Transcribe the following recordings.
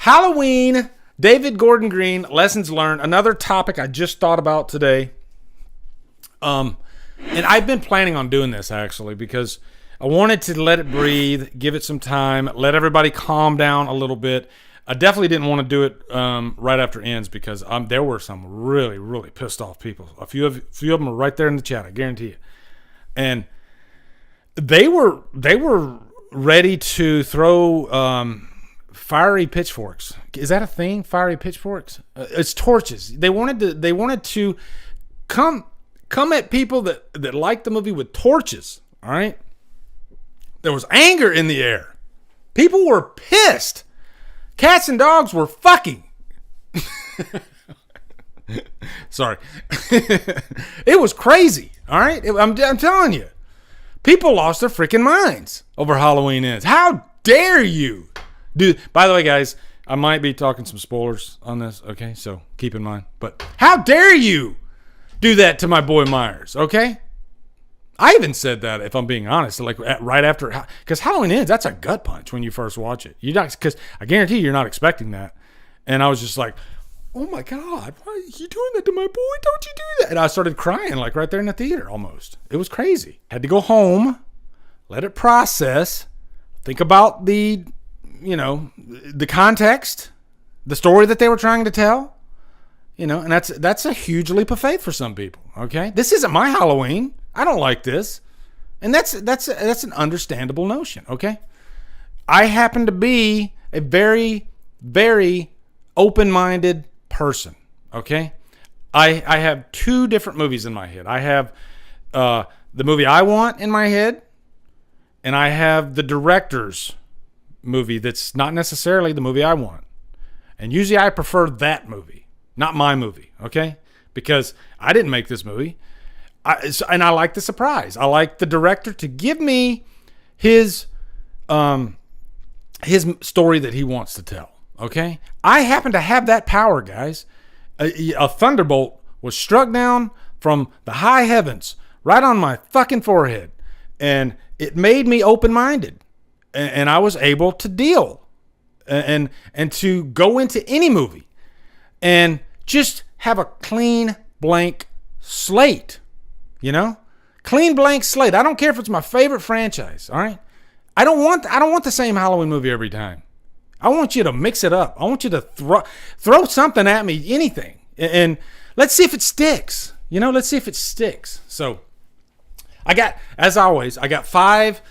Halloween, David Gordon Green, lessons learned. Another topic I just thought about today. And I've been planning on doing this actually because I wanted to let it breathe, give it some time, let everybody calm down a little bit. I definitely didn't want to do it right after ends because there were some really, really pissed off people. A few of them are right there in the chat, I guarantee you. And they were ready to throw fiery pitchforks. Is that a thing? Fiery pitchforks? It's torches. They wanted to come at people that liked the movie with torches. All right. There was anger in the air. People were pissed. Cats and dogs were fucking. Sorry. It was crazy. All right. I'm telling you. People lost their freaking minds over Halloween Ends. How dare you? Dude, by the way, guys, I might be talking some spoilers on this. Okay. So keep in mind. But how dare you do that to my boy Myers? Okay. I even said that, if I'm being honest, like right after, because Halloween Ends, that's a gut punch when you first watch it. Because I guarantee you're not expecting that. And I was just like, oh my God, why are you doing that to my boy? Don't you do that? And I started crying like right there in the theater almost. It was crazy. Had to go home, let it process, think about the context, the story that they were trying to tell. And that's a huge leap of faith for some people. Okay, this isn't my Halloween. I don't like this, and that's an understandable notion. Okay, I happen to be a very, very open-minded person. Okay, I have two different movies in my head. I have the movie I want in my head, and I have the director's movie that's not necessarily the movie I want. And usually I prefer that movie. Not my movie, okay? Because I didn't make this movie. And I like the surprise. I like the director to give me his story that he wants to tell, okay? I happen to have that power, guys. A thunderbolt was struck down from the high heavens right on my fucking forehead. And it made me open-minded. And I was able to deal and to go into any movie and just have a clean blank slate, clean blank slate. I don't care if it's my favorite franchise. All right. I don't want the same Halloween movie every time. I want you to mix it up. I want you to throw something at me, anything. And let's see if it sticks, let's see if it sticks. So as always, I got 5,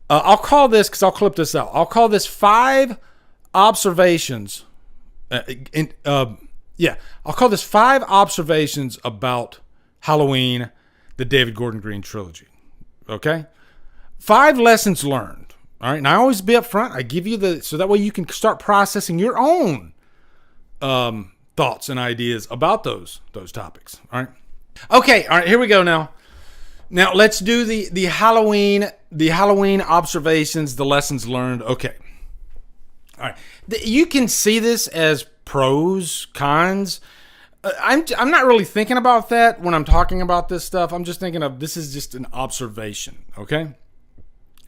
I'll call this, cause I'll clip this out. I'll call this 5 observations. I'll call this 5 observations about Halloween, the David Gordon Green trilogy. Okay? 5 lessons learned. All right. And I always be up front. I give you so that way you can start processing your own thoughts and ideas about those topics. All right. Okay. All right. Here we go now. Now let's do the Halloween observations, the lessons learned. Okay. All right. You can see this as pros, cons. I'm not really thinking about that when I'm talking about this stuff. I'm just thinking of this is just an observation, okay?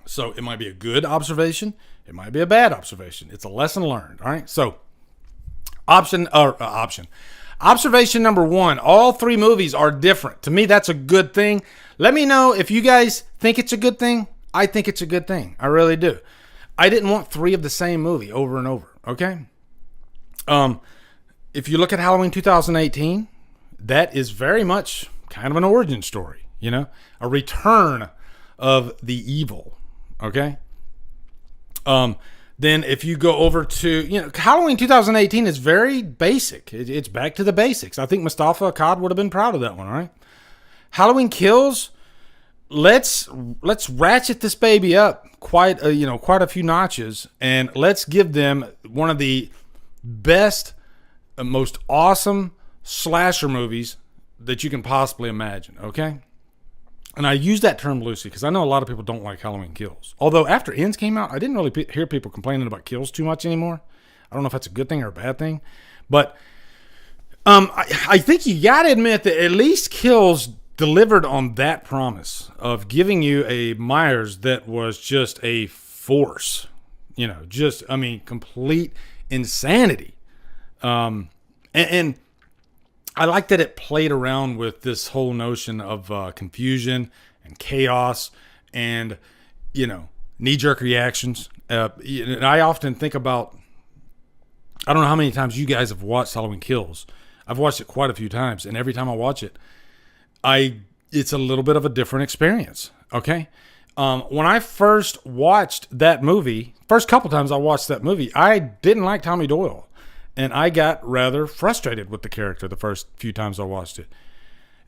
So it might be a good observation. It might be a bad observation. It's a lesson learned, all right? So observation number 1, all 3 movies are different. To me, that's a good thing. Let me know if you guys think it's a good thing. I think it's a good thing. I really do. I didn't want 3 of the same movie over and over, okay? If you look at Halloween 2018, that is very much kind of an origin story, a return of the evil, okay? Then if you go over to, Halloween 2018 is very basic. It's back to the basics. I think Mustafa Akkad would have been proud of that one, all right? Halloween Kills, let's ratchet this baby up quite a few notches, and let's give them one of the best, most awesome slasher movies that you can possibly imagine, okay? And I use that term loosely because I know a lot of people don't like Halloween Kills. Although after Ends came out, I didn't really hear people complaining about Kills too much anymore. I don't know if that's a good thing or a bad thing. But I think you got to admit that at least Kills delivered on that promise of giving you a Myers that was just a force. Complete insanity. And I like that it played around with this whole notion of confusion and chaos and, knee-jerk reactions. And I often think about, I don't know how many times you guys have watched Halloween Kills. I've watched it quite a few times, and every time I watch it, it's a little bit of a different experience, okay? When I first watched that movie, first couple times I watched that movie, I didn't like Tommy Doyle. And I got rather frustrated with the character the first few times I watched it.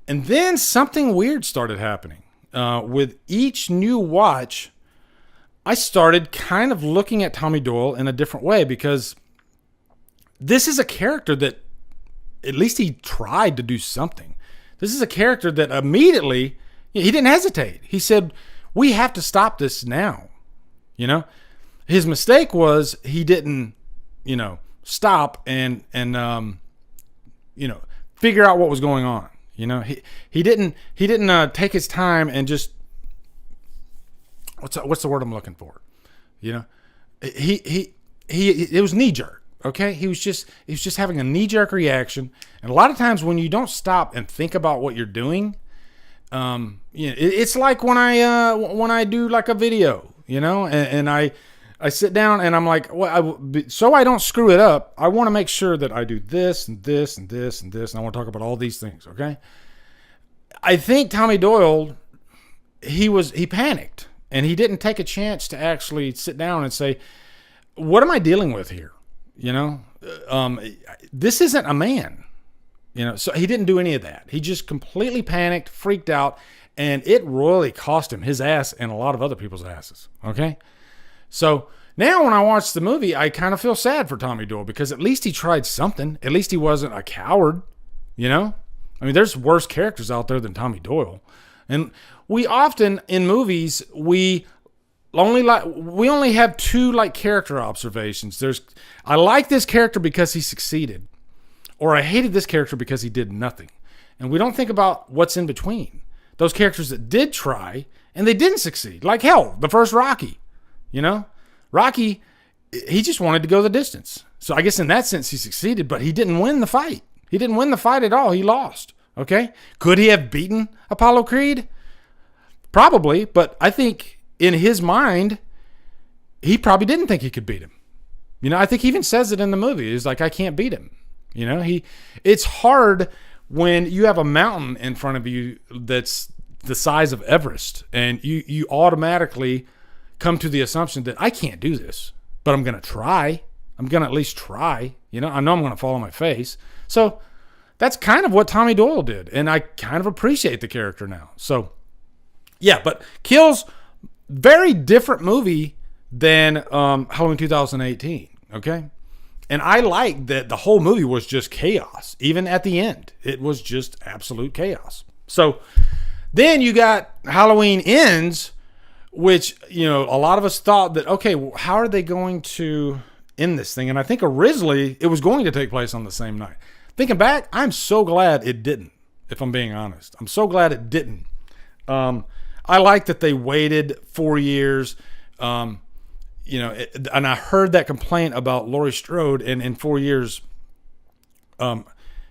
And then something weird started happening. With each new watch, I started kind of looking at Tommy Doyle in a different way, because this is a character that at least he tried to do something. This is a character that immediately, he didn't hesitate. He said, we have to stop this now. His mistake was he didn't, stop and figure out what was going on. He didn't take his time and just, what's the word I'm looking for? It was knee jerk. Okay. He was just having a knee jerk reaction. And a lot of times when you don't stop and think about what you're doing, it's like when I do like a video, and I sit down and I'm like, so I don't screw it up, I want to make sure that I do this and this and this and this, and I want to talk about all these things, okay? I think Tommy Doyle, he panicked, and he didn't take a chance to actually sit down and say, what am I dealing with here? This isn't a man, so he didn't do any of that. He just completely panicked, freaked out, and it royally cost him his ass and a lot of other people's asses, okay? So now when I watch the movie, I kind of feel sad for Tommy Doyle, because at least he tried something. At least he wasn't a coward, there's worse characters out there than Tommy Doyle. And we often, in movies, we only have two character observations. I like this character because he succeeded, or I hated this character because he did nothing. And we don't think about what's in between. Those characters that did try and they didn't succeed. Like hell, the first Rocky. Rocky, he just wanted to go the distance. So I guess in that sense he succeeded, but he didn't win the fight. He didn't win the fight at all. He lost. Okay? Could he have beaten Apollo Creed? Probably, but I think in his mind, he probably didn't think he could beat him. I think he even says it in the movie. He's like, I can't beat him. It's hard when you have a mountain in front of you that's the size of Everest, and you automatically come to the assumption that I can't do this, but I'm going to try. I'm going to at least try. I know I'm going to fall on my face. So that's kind of what Tommy Doyle did, and I kind of appreciate the character now. So, yeah, but Kills, very different movie than Halloween 2018, okay? And I like that the whole movie was just chaos. Even at the end, it was just absolute chaos. So then you got Halloween Ends, which, a lot of us thought that, okay, well, how are they going to end this thing? And I think originally it was going to take place on the same night. Thinking back, I'm so glad it didn't, if I'm being honest. I'm so glad it didn't. I like that they waited 4 years, and I heard that complaint about Laurie Strode, and in 4 years,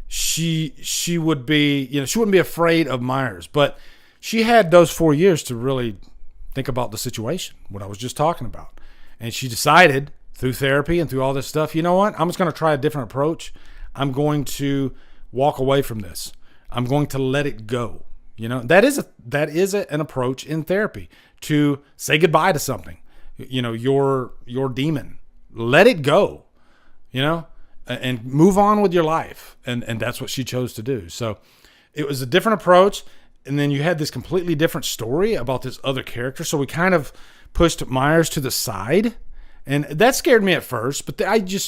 she would be, she wouldn't be afraid of Myers, but she had those 4 years to really think about the situation, what I was just talking about. And she decided through therapy and through all this stuff, you know what? I'm just going to try a different approach. I'm going to walk away from this. I'm going to let it go. That is an approach in therapy, to say goodbye to something, your demon, let it go, and move on with your life. And that's what she chose to do. So it was a different approach. And then you had this completely different story about this other character. So we kind of pushed Myers to the side, and that scared me at first. But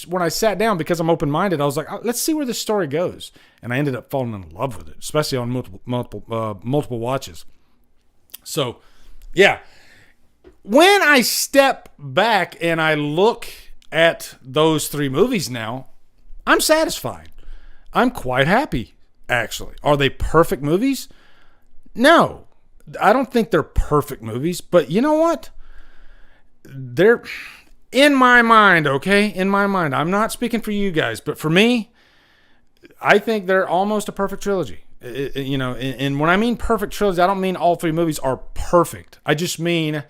when I sat down, because I'm open-minded, I was like, let's see where this story goes. And I ended up falling in love with it, especially on multiple watches. So, yeah. When I step back and I look at those three movies now, I'm satisfied. I'm quite happy, actually. Are they perfect movies? No, I don't think they're perfect movies, but you know what? in my mind, okay? In my mind. I'm not speaking for you guys, but for me, I think they're almost a perfect trilogy. And when I mean perfect trilogy, I don't mean all three movies are perfect. I just mean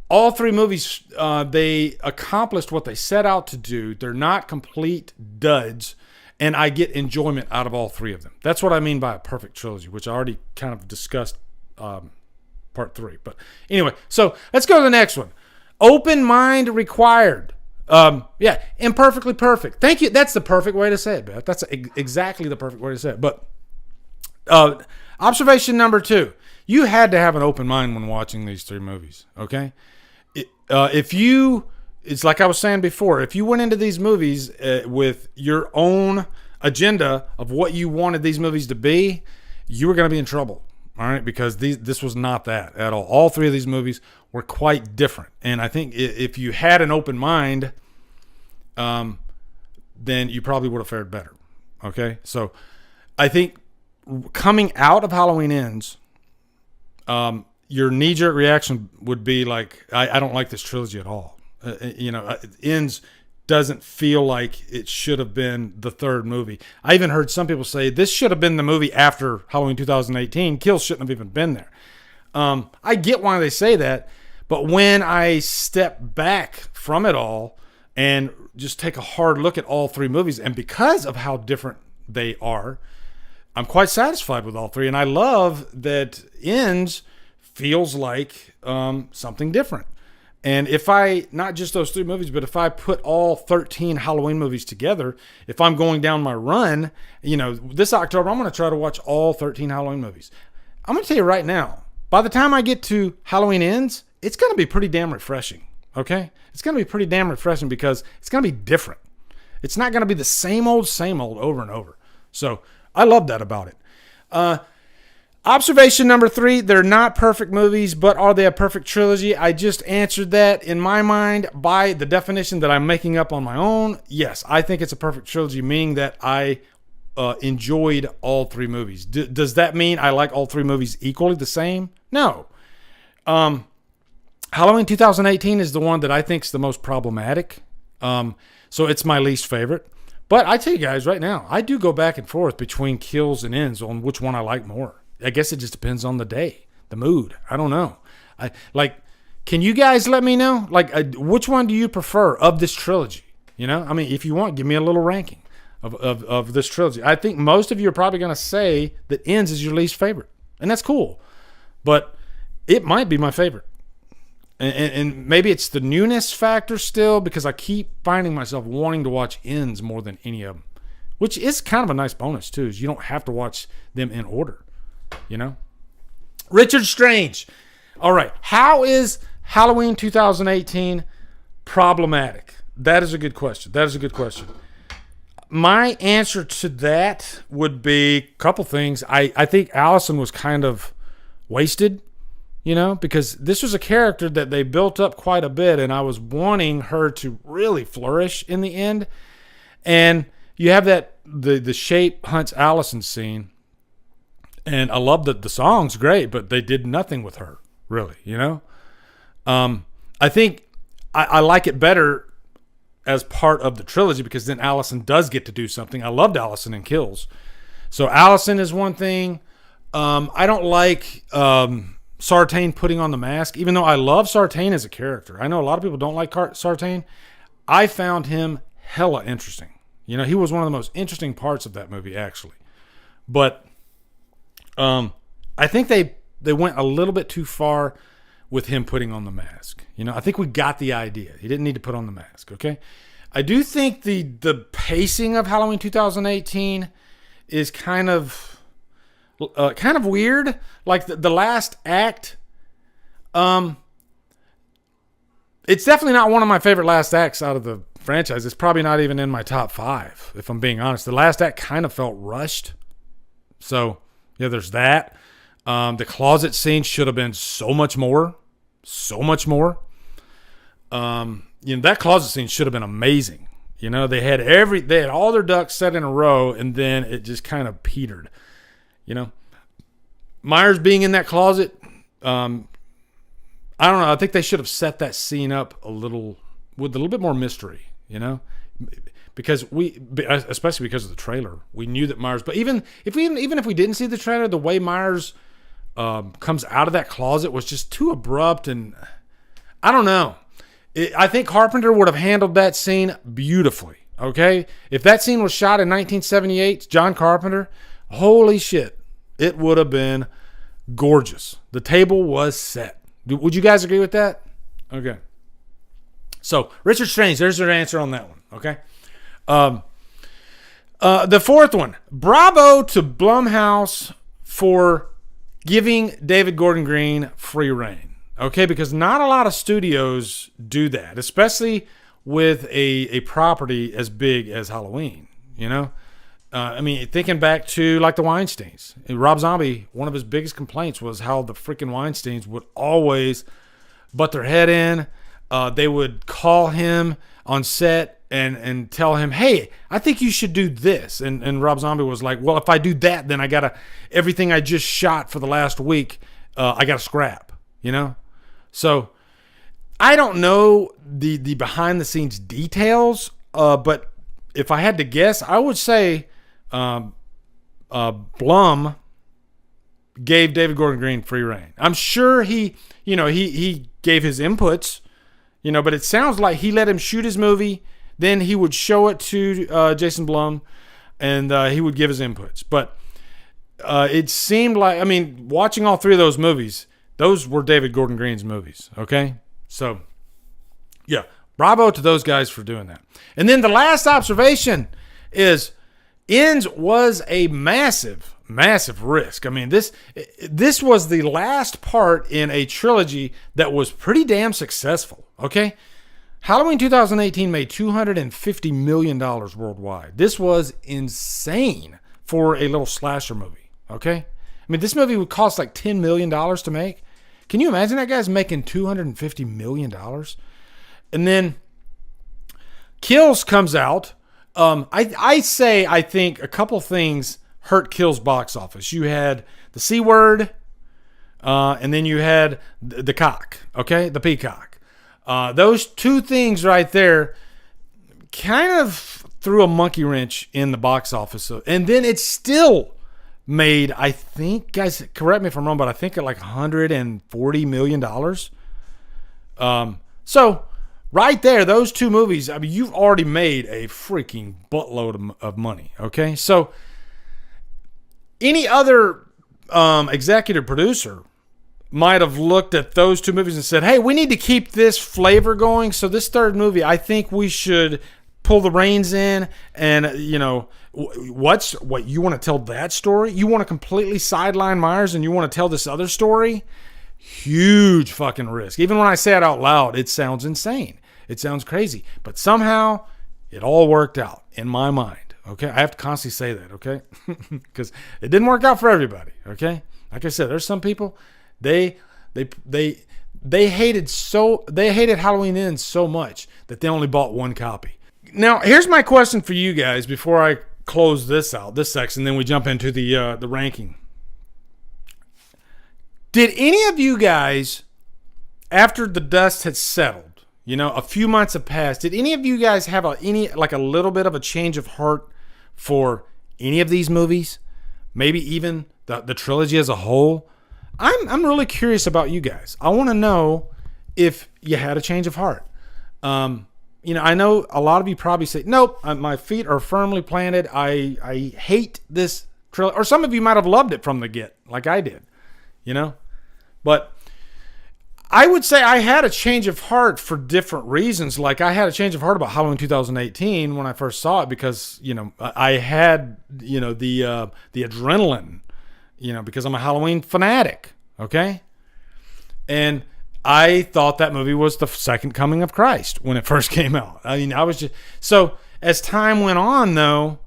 all three movies, they accomplished what they set out to do. They're not complete duds, and I get enjoyment out of all three of them. That's what I mean by a perfect trilogy, which I already kind of discussed part 3. But anyway, so let's go to the next one. Open mind required. Imperfectly perfect. Thank you. That's the perfect way to say it, Beth. That's exactly the perfect way to say it. But observation number 2. You had to have an open mind when watching these three movies, okay? It's like I was saying before, if you went into these movies with your own agenda of what you wanted these movies to be, you were going to be in trouble, all right? Because this was not that at all. All three of these movies were quite different. And I think if you had an open mind, then you probably would have fared better, okay? So I think coming out of Halloween Ends, your knee-jerk reaction would be like, I don't like this trilogy at all. Ends doesn't feel like it should have been the third movie. I even heard some people say this should have been the movie after Halloween 2018. Kills shouldn't have even been there. I get why they say that, but when I step back from it all and just take a hard look at all three movies, and because of how different they are, I'm quite satisfied with all three. And I love that Ends feels like something different. And if not just those three movies, but if I put all 13 Halloween movies together, if I'm going down my run, this October, I'm going to try to watch all 13 Halloween movies. I'm going to tell you right now, by the time I get to Halloween Ends, it's going to be pretty damn refreshing, okay? It's going to be pretty damn refreshing because it's going to be different. It's not going to be the same old over and over. So I love that about it. Observation number 3, they're not perfect movies, but are they a perfect trilogy? I just answered that in my mind by the definition that I'm making up on my own. Yes, I think it's a perfect trilogy, meaning that I enjoyed all three movies. Does that mean I like all three movies equally the same? No. Halloween 2018 is the one that I think is the most problematic. So it's my least favorite. But I tell you guys right now, I do go back and forth between Kills and Ends on which one I like more. I guess it just depends on the day, the mood. I don't know. Can you guys let me know? Which one do you prefer of this trilogy? If you want, give me a little ranking of this trilogy. I think most of you are probably going to say that Ends is your least favorite, and that's cool. But it might be my favorite. And maybe it's the newness factor still, because I keep finding myself wanting to watch Ends more than any of them, which is kind of a nice bonus too, is you don't have to watch them in order, Richard Strange. All right. How is Halloween 2018 problematic? That is a good question. My answer to that would be a couple things. I think Allison was kind of wasted, because this was a character that they built up quite a bit, and I was wanting her to really flourish in the end. And you have the Shape hunts Allison scene, and I love that the song's great, but they did nothing with her, really, I think I like it better as part of the trilogy, because then Allison does get to do something. I loved Allison in Kills. So Allison is one thing. I don't like Sartain putting on the mask, even though I love Sartain as a character. I know a lot of people don't like Sartain. I found him hella interesting. He was one of the most interesting parts of that movie, actually. But I think they went a little bit too far with him putting on the mask. I think we got the idea. He didn't need to put on the mask, okay? I do think the pacing of Halloween 2018 is kind of weird. Like the last act, it's definitely not one of my favorite last acts out of the franchise. It's probably not even in my top 5, if I'm being honest. The last act kind of felt rushed. So, yeah, there's that. The closet scene should have been so much more. That closet scene should have been amazing. They had all their ducks set in a row, and then it just kind of petered. Myers being in that closet, I don't know. I think they should have set that scene up a little with a little bit more mystery, you know, because especially because of the trailer, we knew that Myers. But even if we didn't see the trailer, the way Myers comes out of that closet was just too abrupt, and I don't know. I think Carpenter would have handled that scene beautifully. Okay, if that scene was shot in 1978, John Carpenter, holy shit, it would have been gorgeous. The table was set. Would you guys agree with that? Okay. So Richard Strange, there's your answer on that one. Okay. The fourth one, bravo to Blumhouse for giving David Gordon Green free reign. Okay, because not a lot of studios do that, especially with a property as big as Halloween. You know, I mean, thinking back to like the Weinsteins, Rob Zombie, one of his biggest complaints was how the freaking Weinsteins would always butt their head in. They would call him on set and tell him, hey, I think you should do this. And Rob Zombie was like, well, if I do that, then I got to, everything I just shot for the last week, I got to scrap, you know? So I don't know the behind the scenes details, but if I had to guess, I would say Blum gave David Gordon Green free reign. I'm sure he gave his inputs, you know, but it sounds like he let him shoot his movie. Then he would show it to Jason Blum, and he would give his inputs. But it seemed like, I mean, watching all three of those movies, those were David Gordon Green's movies, okay? So, yeah, bravo to those guys for doing that. And then the last observation is Ends was a massive, massive risk. I mean, this was the last part in a trilogy that was pretty damn successful, okay? Halloween 2018 made $250 million worldwide. This was insane for a little slasher movie, okay? I mean, this movie would cost like $10 million to make. Can you imagine that guy's making $250 million? And then Kills comes out. I think a couple things hurt Kills box office. You had the C word, and then you had the cock, okay? The peacock. Those two things right there kind of threw a monkey wrench in the box office. And then it still made, I think, guys, correct me if I'm wrong, but I think at like $140 million. So right there, those two movies, I mean, you've already made a freaking buttload of money. Okay. So any other executive producer might have looked at those two movies and said, hey, we need to keep this flavor going. So this third movie, I think we should pull the reins in and, you know, what you want to tell that story? You want to completely sideline Myers and you want to tell this other story? Huge fucking risk. Even when I say it out loud, it sounds insane. It sounds crazy. But somehow it all worked out in my mind. Okay. I have to constantly say that. Okay. Because it didn't work out for everybody. Okay. Like I said, there's some people, they hated Halloween Ends so much that they only bought one copy. Now, here's my question for you guys before I close this out, this section, then we jump into the ranking. Did any of you guys, after the dust had settled, you know, a few months have passed, did any of you guys have a little bit of a change of heart for any of these movies? Maybe even the trilogy as a whole? I'm really curious about you guys. I want to know if you had a change of heart. You know, I know a lot of you probably say, nope, my feet are firmly planted. I hate this trilogy. Or some of you might have loved it from the get, like I did, you know. But I would say I had a change of heart for different reasons. Like I had a change of heart about Halloween 2018 when I first saw it because, you know, I had, you know, the adrenaline, you know, because I'm a Halloween fanatic, okay? And I thought that movie was the second coming of Christ when it first came out. I mean, I was just... So as time went on, though,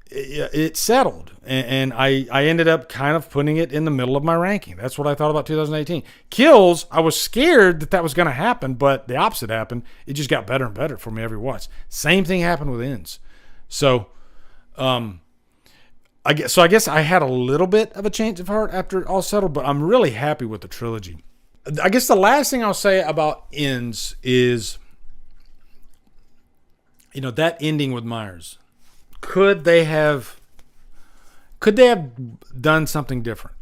it settled. And I ended up kind of putting it in the middle of my ranking. That's what I thought about 2018. Kills, I was scared that was going to happen, but the opposite happened. It just got better and better for me every watch. Same thing happened with Ends. So, I guess I had a little bit of a change of heart after it all settled, but I'm really happy with the trilogy. I guess the last thing I'll say about Ends is that ending with Myers, could they have done something different?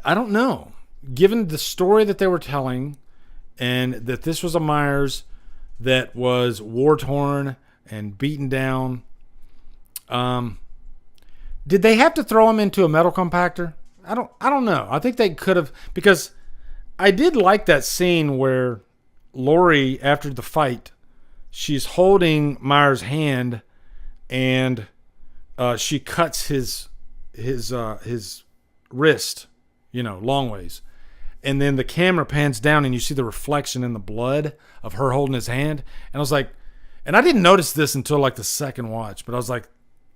I don't know. Given the story that they were telling, and that this was a Myers that was war-torn and beaten down, did they have to throw him into a metal compactor? I don't know. I think they could have, because I did like that scene where Lori, after the fight, she's holding Myers' hand, and she cuts his wrist, long ways. And then the camera pans down and you see the reflection in the blood of her holding his hand. And I was like, and I didn't notice this until like the second watch, but I was like,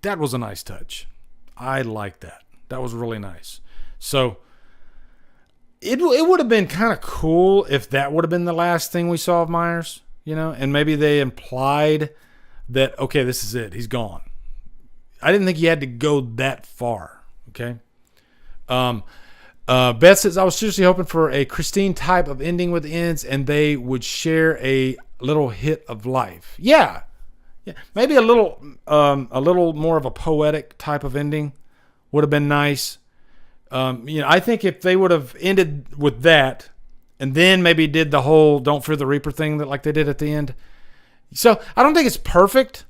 that was a nice touch. I like that. That was really nice. So it would have been kind of cool if that would have been the last thing we saw of Myers, and maybe they implied that, okay, this is it. He's gone. I didn't think he had to go that far. Okay. Beth says, I was seriously hoping for a Christine type of ending with ends, and they would share a little hit of life. Yeah. Maybe a little more of a poetic type of ending would have been nice. I think if they would have ended with that, and then maybe did the whole "Don't Fear the Reaper" thing like they did at the end. So I don't think it's perfect.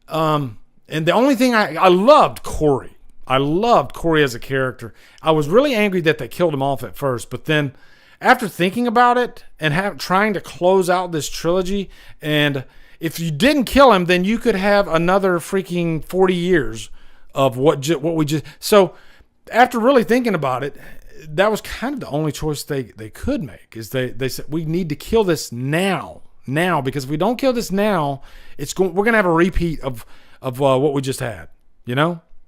And the only thing I loved Corey. I loved Corey as a character. I was really angry that they killed him off at first, but then after thinking about it and trying to close out this trilogy, and if you didn't kill him, then you could have another freaking 40 years of what we just. So after really thinking about it, that was kind of the only choice they could make. Is they said we need to kill this now, because if we don't kill this now, we're gonna have a repeat of what we just had.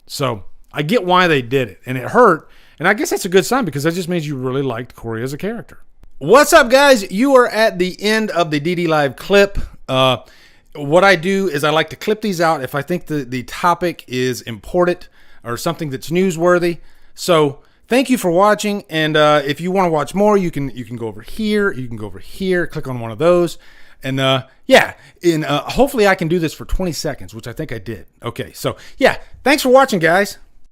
So. I get why they did it, and it hurt, and I guess that's a good sign because that just means you really liked Corey as a character. What's up, guys? You are at the end of the DDLive clip. What I do is I like to clip these out if I think the topic is important or something that's newsworthy. So thank you for watching, and if you want to watch more, you can go over here, you can go over here, click on one of those. And hopefully I can do this for 20 seconds, which I think I did. Okay, so yeah, thanks for watching, guys.